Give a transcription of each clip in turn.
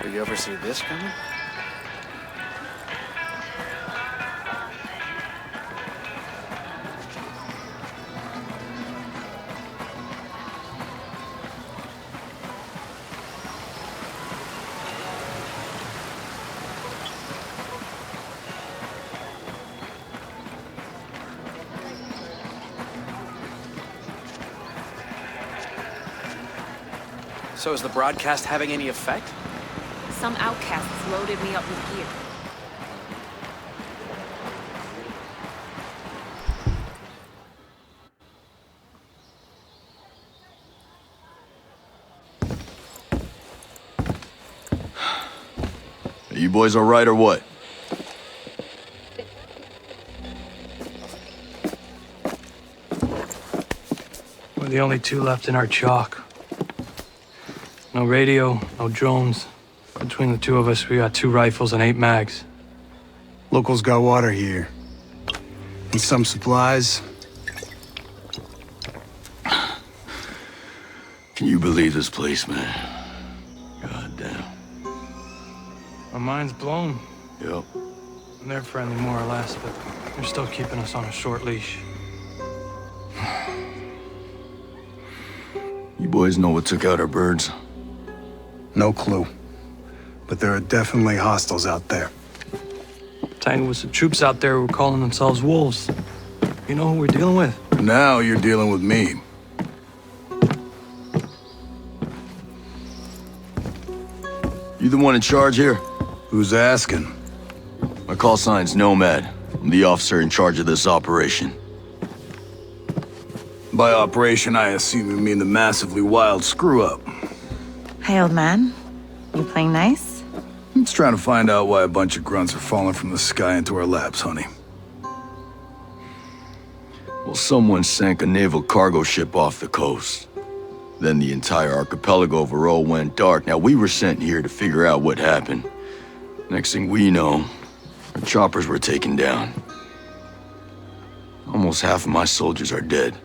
Did you ever see this coming? So is the broadcast having any effect? Some outcasts loaded me up with gear. Are you boys all right or what? We're the only two left in our chalk. No radio, no drones. Between the two of us, we got 2 rifles and 8 mags. Locals got water here. And some supplies. Can you believe this place, man? God damn. My mind's blown. Yep. And they're friendly more or less, but they're still keeping us on a short leash. You boys know what took out our birds? No clue. But there are definitely hostiles out there. Tangled with some troops out there who were calling themselves wolves. You know who we're dealing with? Now you're dealing with me. You the one in charge here? Who's asking? My call sign's Nomad. I'm the officer in charge of this operation. By operation, I assume you mean the massively wild screw-up. Hey, old man. You playing nice? It's trying to find out why a bunch of grunts are falling from the sky into our laps, honey. Well, someone sank a naval cargo ship off the coast. Then the entire archipelago of Erewhon went dark. Now, we were sent here to figure out what happened. Next thing we know, our choppers were taken down. Almost half of my soldiers are dead.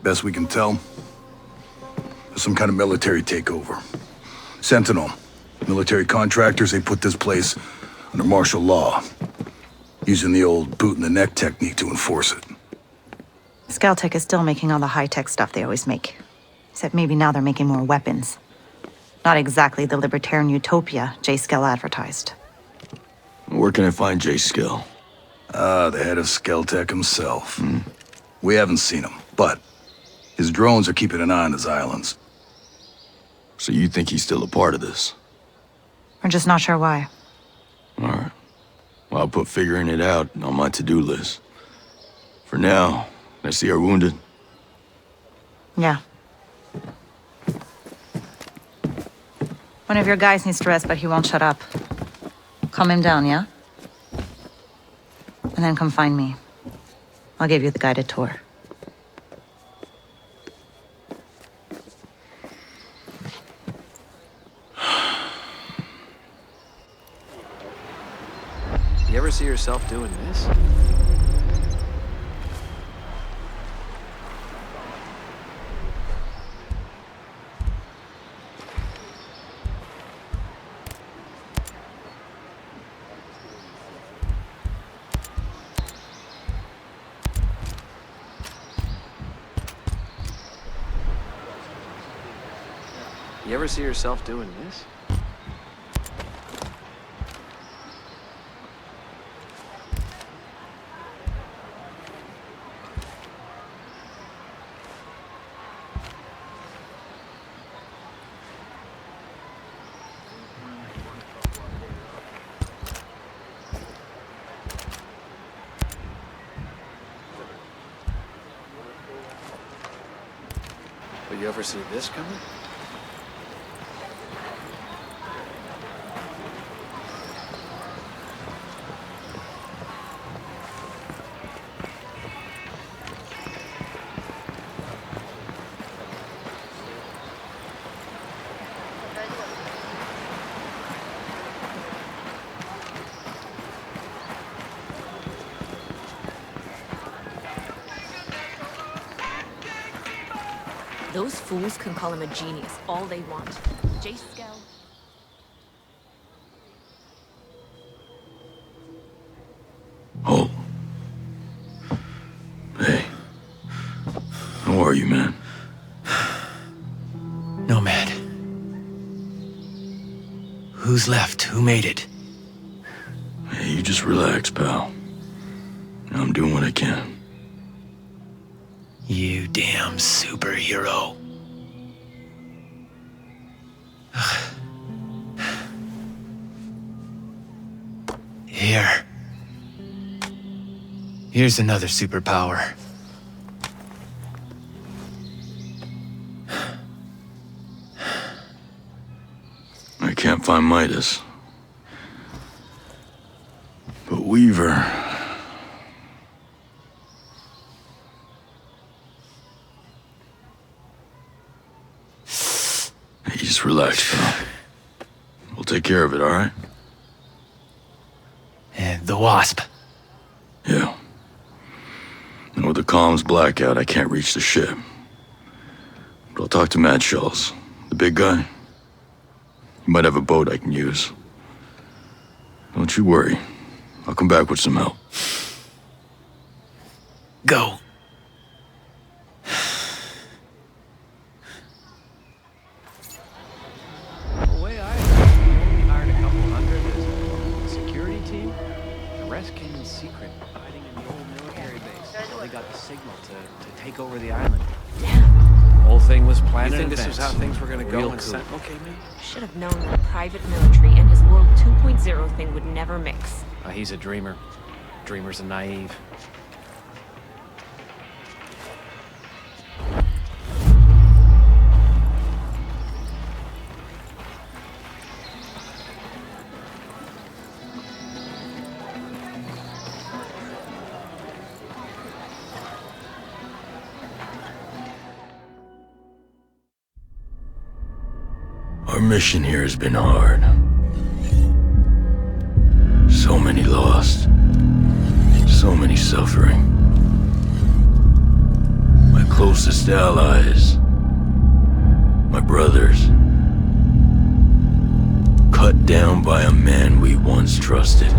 Best we can tell, there's some kind of military takeover. Sentinel, military contractors, they put this place under martial law, using the old boot-in-the-neck technique to enforce it. Scaltech is still making all the high-tech stuff they always make. Except maybe now they're making more weapons. Not exactly the libertarian utopia J. Skell advertised. Where can I find J. Skell? The head of Scaltech himself. We haven't seen him, but his drones are keeping an eye on his islands. So you think he's still a part of this? We're just not sure why. All right. Well, I'll put figuring it out on my to-do list. For now, I see our wounded. Yeah. One of your guys needs to rest, but he won't shut up. Calm him down, yeah? And then come find me. I'll give you the guided tour. You ever see yourself doing this? You ever see yourself doing this? But you ever see this coming? Those fools can call him a genius all they want. J. Skell. Oh. Hey. How are you, man? Nomad. Who's left? Who made it? Hey, you just relax, pal. I'm doing what I can. You damn superhero. Here. Here's another superpower. I can't find Midas. But Weaver... Hey, just relax, pal. We'll take care of it, all right? And the Wasp. Yeah. And with the comms blackout, I can't reach the ship. But I'll talk to Matt Schultz, the big guy. He might have a boat I can use. Don't you worry. I'll come back with some help. Go. The way I only hired a couple hundred as a security team. The rest came in secret, hiding in the old military base. Until they got the signal to take over the island. Damn. Whole thing was planned. You think in this was how advance. things were gonna go Real when cool. Sentinel came in? Should have known that private military and his World 2.0 thing would never mix. He's a dreamer. Dreamers are naive. Our mission here has been hard. So many lost. So many suffering. My closest allies. My brothers. Cut down by a man we once trusted.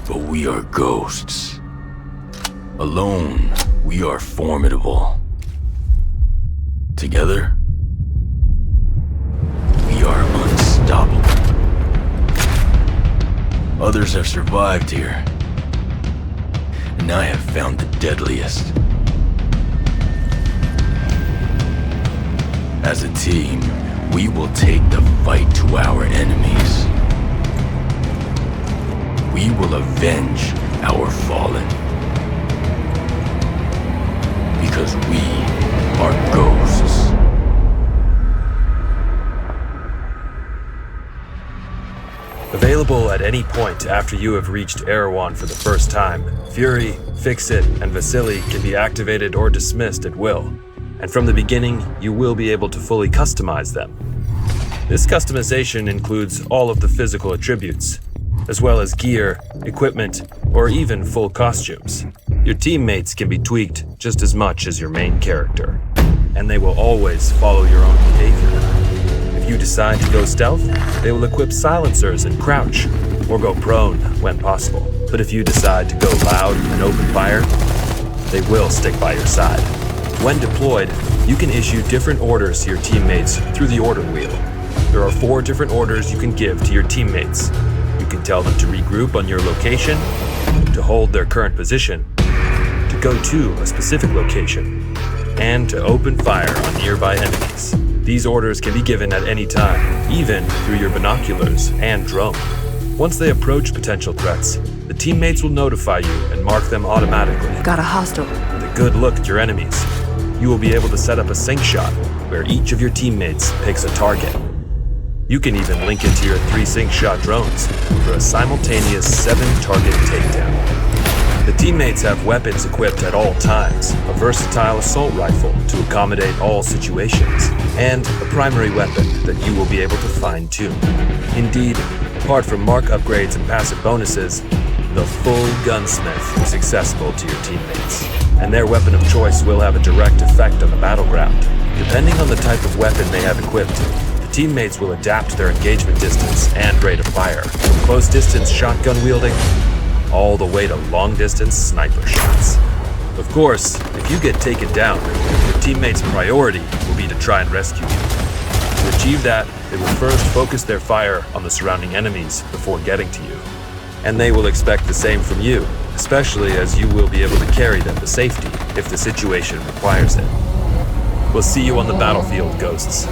But we are ghosts. Alone, we are formidable. Together, we are unstoppable. Others have survived here, and I have found the deadliest. As a team, we will take the fight to our enemies. We will avenge our fallen. Because we are ghosts. Available at any point after you have reached Erewhon for the first time, Fury, Fix-It, and Vasily can be activated or dismissed at will. And from the beginning, you will be able to fully customize them. This customization includes all of the physical attributes, as well as gear, equipment, or even full costumes. Your teammates can be tweaked just as much as your main character, and they will always follow your own behavior. If you decide to go stealth, they will equip silencers and crouch, or go prone when possible. But if you decide to go loud and open fire, they will stick by your side. When deployed, you can issue different orders to your teammates through the order wheel. There are 4 different orders you can give to your teammates. You can tell them to regroup on your location, to hold their current position, to go to a specific location, and to open fire on nearby enemies. These orders can be given at any time, even through your binoculars and drone. Once they approach potential threats, the teammates will notify you and mark them automatically. Got a hostile. With a good look at your enemies, you will be able to set up a sync shot where each of your teammates picks a target. You can even link it to your 3 sync shot drones for a simultaneous 7-target takedown. The teammates have weapons equipped at all times, a versatile assault rifle to accommodate all situations, and a primary weapon that you will be able to fine-tune. Indeed, apart from mark upgrades and passive bonuses, the full gunsmith is accessible to your teammates, and their weapon of choice will have a direct effect on the battleground. Depending on the type of weapon they have equipped, the teammates will adapt their engagement distance and rate of fire, from close distance shotgun wielding all the way to long distance sniper shots. Of course, if you get taken down, your teammates' priority will be to try and rescue you. To achieve that, they will first focus their fire on the surrounding enemies before getting to you. And they will expect the same from you, especially as you will be able to carry them to safety if the situation requires it. We'll see you on the battlefield, Ghosts.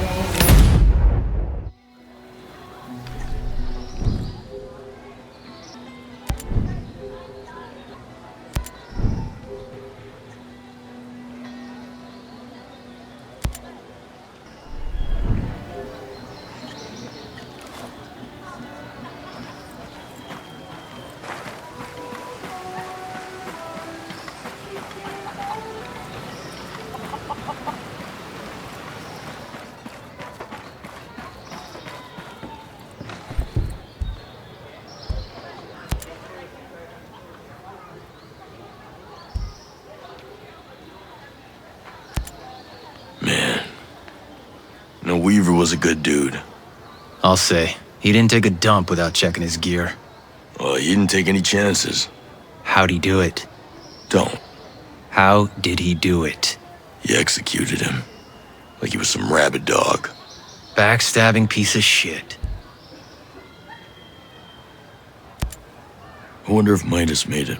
Weaver was a good dude. I'll say. He didn't take a dump without checking his gear. Well, he didn't take any chances. How'd he do it? Don't. How did he do it? He executed him. Like he was some rabid dog. Backstabbing piece of shit. I wonder if Midas made it.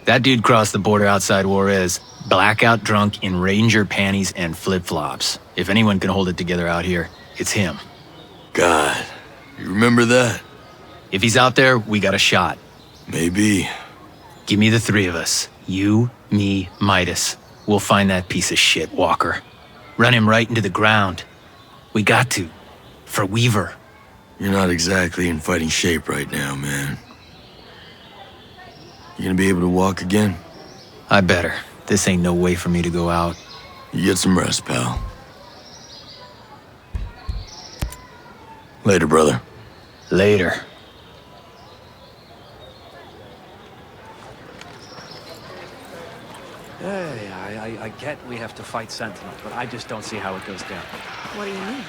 That dude crossed the border outside Juarez, blackout drunk in ranger panties and flip-flops. If anyone can hold it together out here, it's him. God, you remember that? If he's out there, we got a shot. Maybe. Give me the three of us. You, me, Midas. We'll find that piece of shit, Walker. Run him right into the ground. We got to. For Weaver. You're not exactly in fighting shape right now, man. You gonna be able to walk again? I better. This ain't no way for me to go out. You get some rest, pal. Later, brother. Later. Hey, I get we have to fight Sentinel, but I just don't see how it goes down. What do you mean?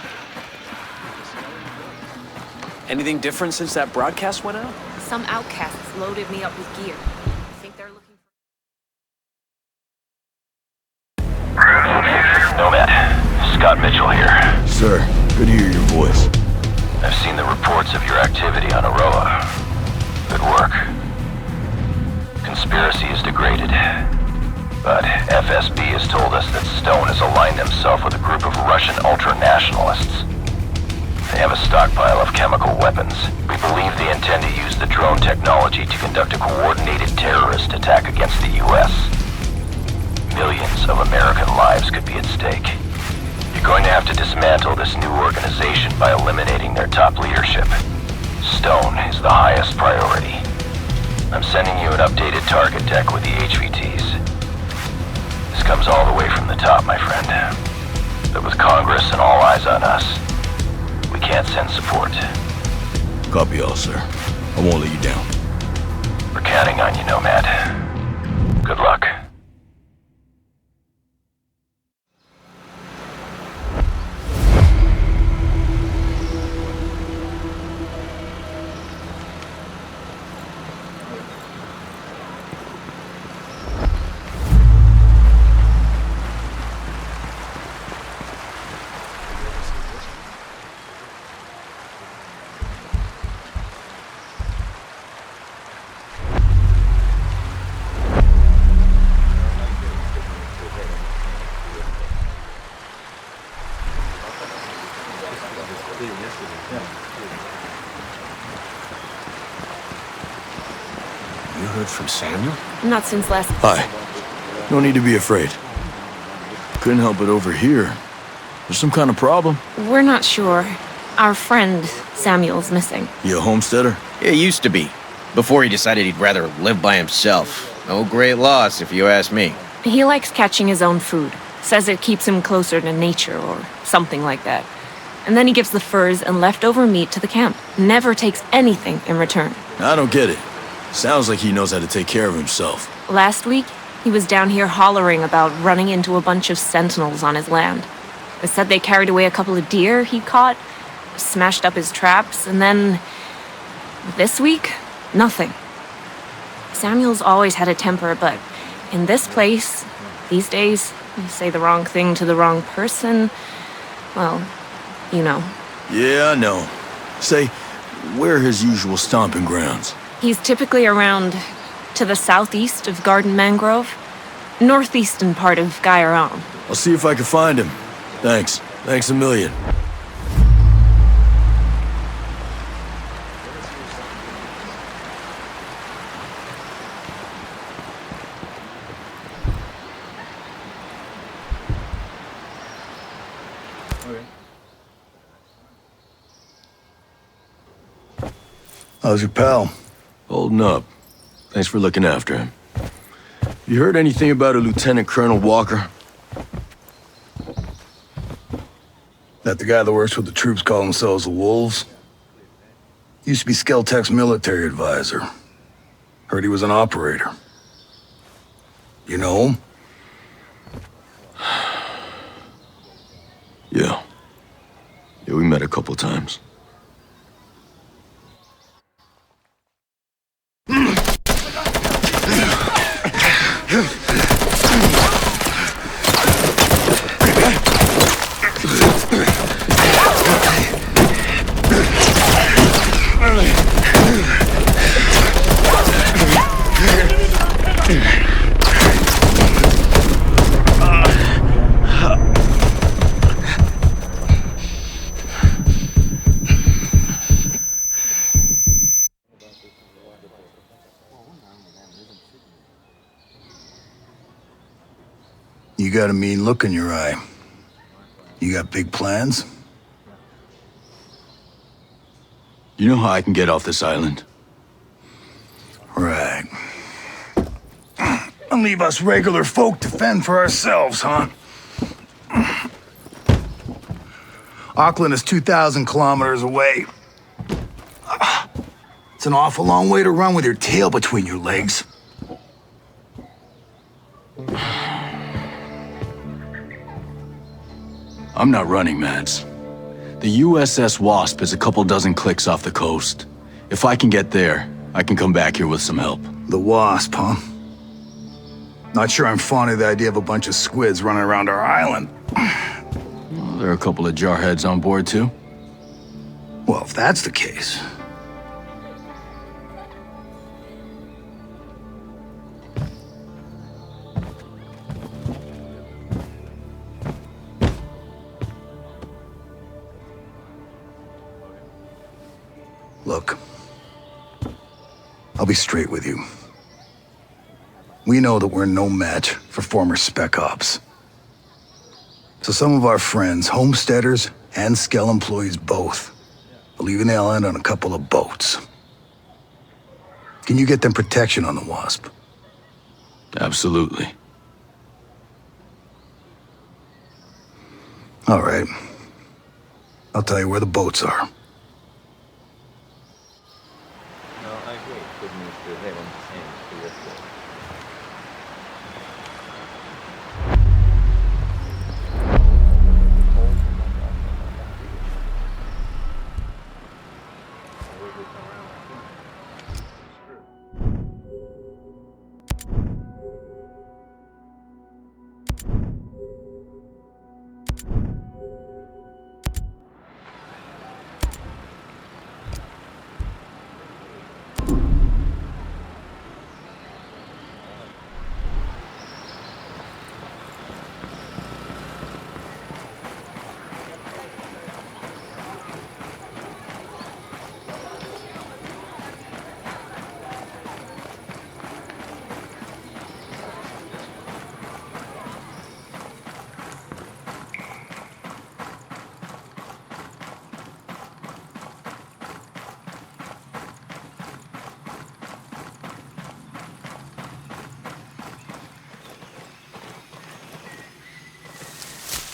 Anything different since that broadcast went out? Some outcasts loaded me up with gear. I think they're looking for... Nomad, Scott Mitchell here. Sir, good to hear your voice. I've seen the reports of your activity on Aroa. Good work. Conspiracy is degraded. But FSB has told us that Stone has aligned himself with a group of Russian ultra-nationalists. They have a stockpile of chemical weapons. We believe they intend to use the drone technology to conduct a coordinated terrorist attack against the U.S. Millions of American lives could be at stake. You're going to have to dismantle this new organization by eliminating their top leadership. Stone is the highest priority. I'm sending you an updated target deck with the HVTs. This comes all the way from the top, my friend. But with Congress and all eyes on us, we can't send support. Copy all, sir. I won't let you down. We're counting on you, Nomad. Good luck. You heard from Samuel? Not since last... Hi. No need to be afraid. Couldn't help it over here. There's some kind of problem? We're not sure. Our friend, Samuel's missing. You a homesteader? Yeah, he used to be. Before he decided he'd rather live by himself. No great loss, if you ask me. He likes catching his own food. Says it keeps him closer to nature or something like that. And then he gives the furs and leftover meat to the camp. Never takes anything in return. I don't get it. Sounds like he knows how to take care of himself. Last week, he was down here hollering about running into a bunch of sentinels on his land. They said they carried away a couple of deer he caught, smashed up his traps, and then... this week, nothing. Samuel's always had a temper, but in this place, these days, you say the wrong thing to the wrong person, well, you know. Yeah, I know. Say, where are his usual stomping grounds? He's typically around to the southeast of Garden Mangrove, northeastern part of Erewhon. I'll see if I can find him. Thanks. Thanks a million. How's your pal? Holding up. Thanks for looking after him. You heard anything about a Lieutenant Colonel Walker? That the guy that works with the troops call themselves the Wolves? Used to be Skeltech's military advisor. Heard he was an operator. You know him? Yeah. Yeah, we met a couple times. You got a mean look in your eye. You got big plans? You know how I can get off this island? Right. And leave us regular folk to fend for ourselves, huh? Auckland is 2,000 kilometers away. It's an awful long way to run with your tail between your legs. I'm not running, Mads. The USS Wasp is a couple dozen clicks off the coast. If I can get there, I can come back here with some help. The Wasp, huh? Not sure I'm fond of the idea of a bunch of squids running around our island. Well, there are a couple of jarheads on board, too. Well, if that's the case... Look, I'll be straight with you. We know that we're no match for former Spec Ops. So some of our friends, Homesteaders and Skell employees both, are leaving the island on a couple of boats. Can you get them protection on the Wasp? Absolutely. All right. I'll tell you where the boats are.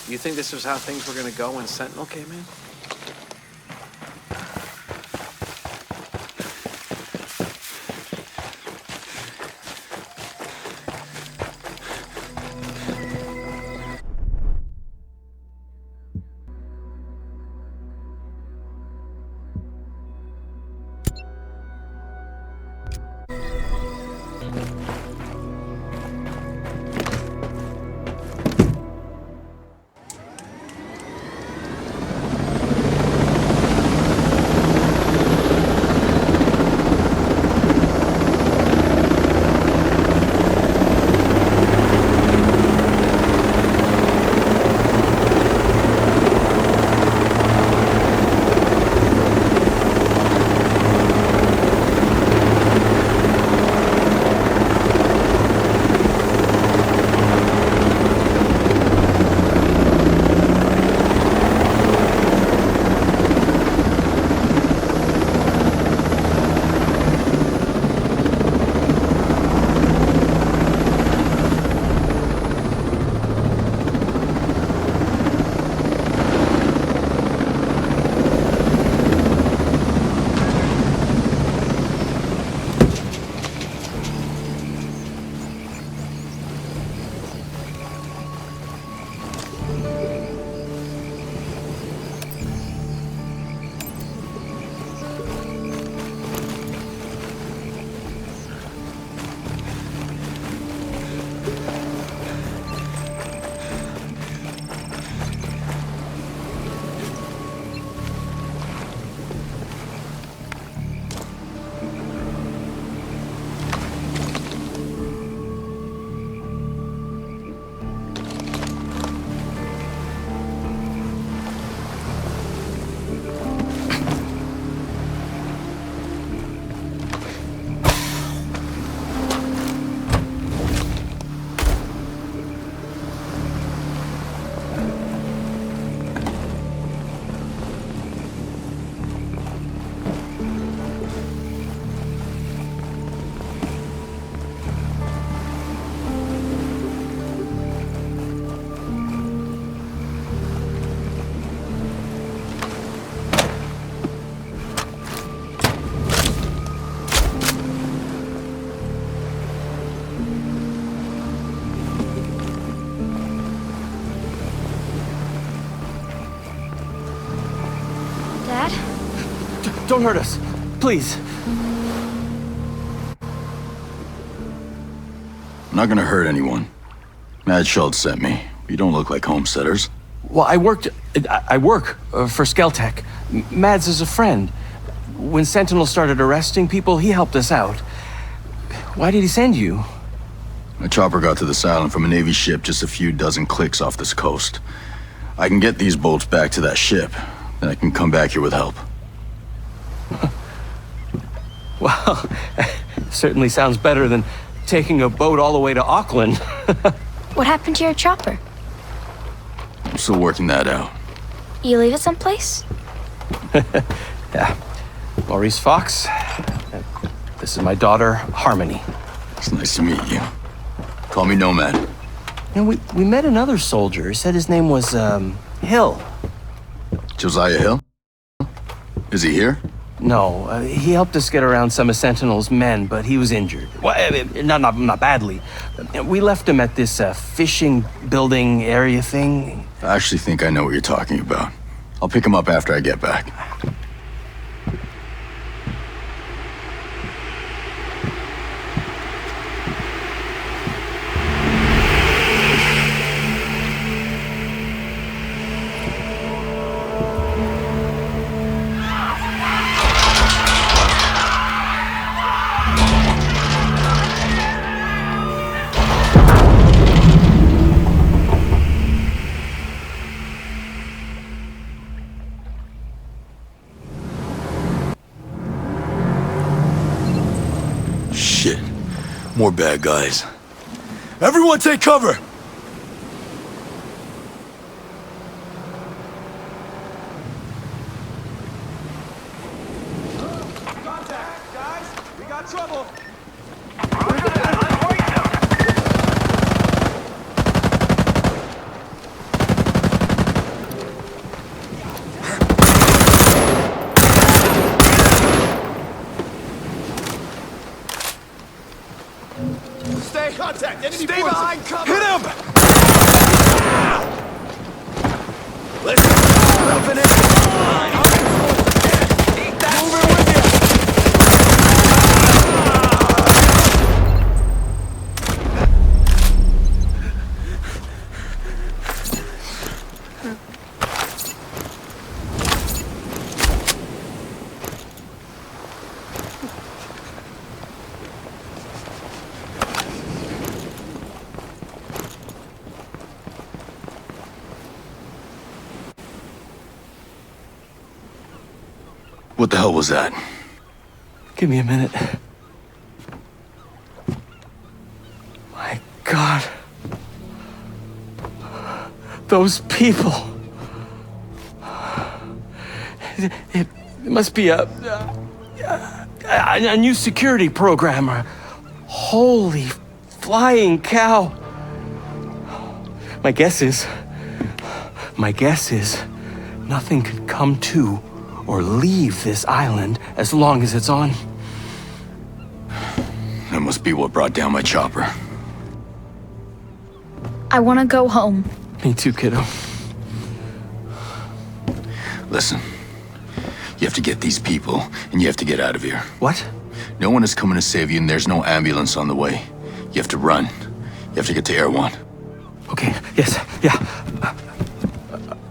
You think this was how things were gonna go when Sentinel came in? Don't hurt us. Please. I'm not gonna hurt anyone. Mad Schultz sent me. You don't look like Homesteaders. Well, I work for Skeltech. Mads is a friend. When Sentinel started arresting people, he helped us out. Why did he send you? My chopper got to this island from a Navy ship just a few dozen clicks off this coast. I can get these bolts back to that ship, then I can come back here with help. Well, certainly sounds better than taking a boat all the way to Auckland. What happened to your chopper? I'm still working that out. You leave it someplace? Yeah. Maurice Fox. This is my daughter, Harmony. It's nice to meet you. Call me Nomad. You know, we met another soldier. He said his name was, Hill. Josiah Hill? Is he here? No, he helped us get around some of Sentinel's men, but he was injured. Well, not badly. We left him at this fishing building area thing. I actually think I know what you're talking about. I'll pick him up after I get back. Shit. More bad guys. Everyone take cover! Contact, guys! We got trouble! Stay contact! Enemy Stay behind cover! Hit him! Listen! Nothing in! Eat that! Moving with you! What the hell was that? Give me a minute. My God. Those people. It must be a new security program. Holy flying cow. My guess is nothing could come to or leave this island as long as it's on. That must be what brought down my chopper. I want to go home. Me too, kiddo. Listen, you have to get these people, and you have to get out of here. What? No one is coming to save you, and there's no ambulance on the way. You have to run. You have to get to Erewhon. Okay, yes, yeah.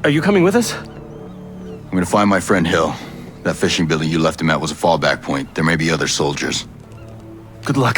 Are you coming with us? I'm gonna find my friend Hill. That fishing building you left him at was a fallback point. There may be other soldiers. Good luck.